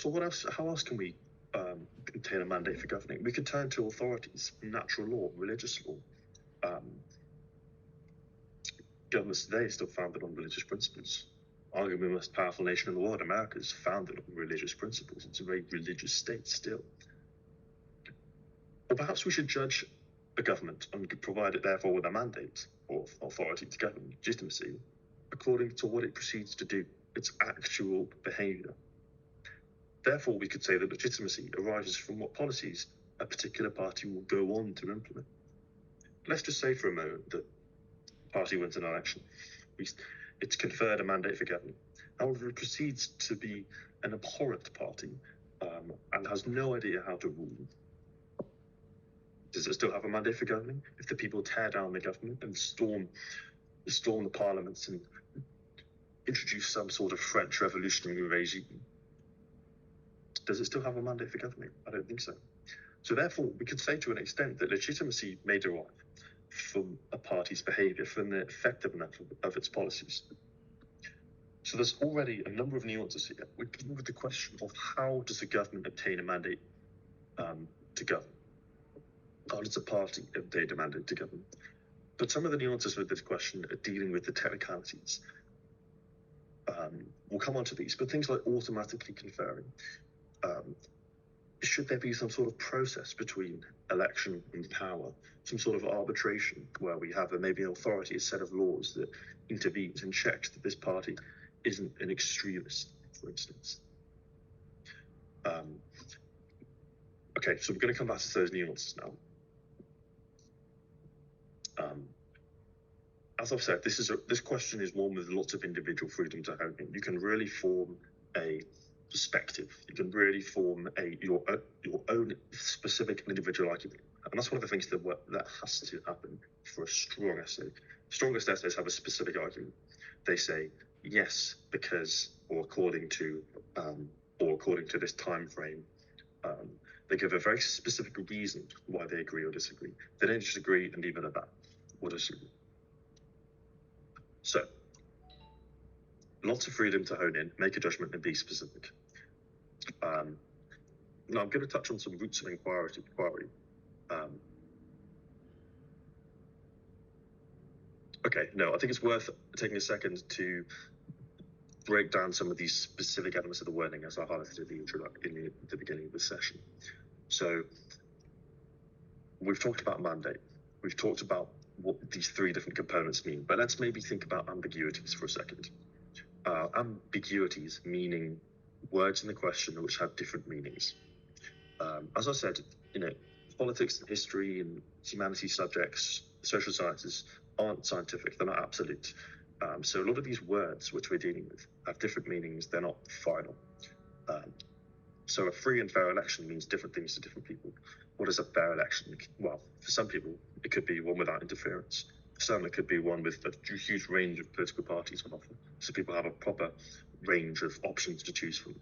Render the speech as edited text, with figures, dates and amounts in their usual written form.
So what else? How else can we obtain a mandate for governing? We could turn to authorities, natural law, religious law. Governments today are still founded on religious principles. Arguably the most powerful nation in the world, America, is founded on religious principles. It's a very religious state still. Or perhaps we should judge a government and provide it therefore with a mandate or authority to govern, legitimacy, according to what it proceeds to do, its actual behaviour. Therefore, we could say that legitimacy arises from what policies a particular party will go on to implement. Let's just say for a moment that the party wins an election. It's conferred a mandate for governing. However, it proceeds to be an abhorrent party and has no idea how to rule. Does it still have a mandate for governing? If the people tear down the government and storm the parliaments and introduce some sort of French revolutionary regime, does it still have a mandate for governing? I don't think so. So therefore, we could say to an extent that legitimacy may derive from a party's behaviour, from the effectiveness of its policies. So there's already a number of nuances here. We begin with the question of how does a government obtain a mandate to govern? How does a party obtain a mandate to govern? But some of the nuances with this question are dealing with the technicalities. We'll come on to these, but things like automatically conferring. Should there be some sort of process between election and power, some sort of arbitration where we have maybe an authority, a set of laws that intervenes and checks that this party isn't an extremist, for instance? Okay, so we're going to come back to those nuances now. As I've said, this question is one with lots of individual freedom to hone in. You can really form a perspective. You can really form your own specific individual argument, and that's one of the things that has to happen for a strong essay. Strongest essays have a specific argument. They say yes because, or according to this time frame. They give a very specific reason why they agree or disagree. They don't just agree and leave it at that, or disagree. So, lots of freedom to hone in, make a judgment, and be specific. Now, I'm going to touch on some roots of inquiry. I think it's worth taking a second to break down some of these specific elements of the wording as I highlighted in the beginning of this session. So, we've talked about mandate. We've talked about what these three different components mean, but let's maybe think about ambiguities for a second. Ambiguities meaning words in the question which have different meanings. As I said, politics and history and humanities subjects, social sciences aren't scientific, they're not absolute. So a lot of these words which we're dealing with have different meanings, they're not final. So a free and fair election means different things to different people. What is a fair election? Well, for some people, it could be one without interference. For some, it could be one with a huge range of political parties on offer. So people have a proper range of options to choose from.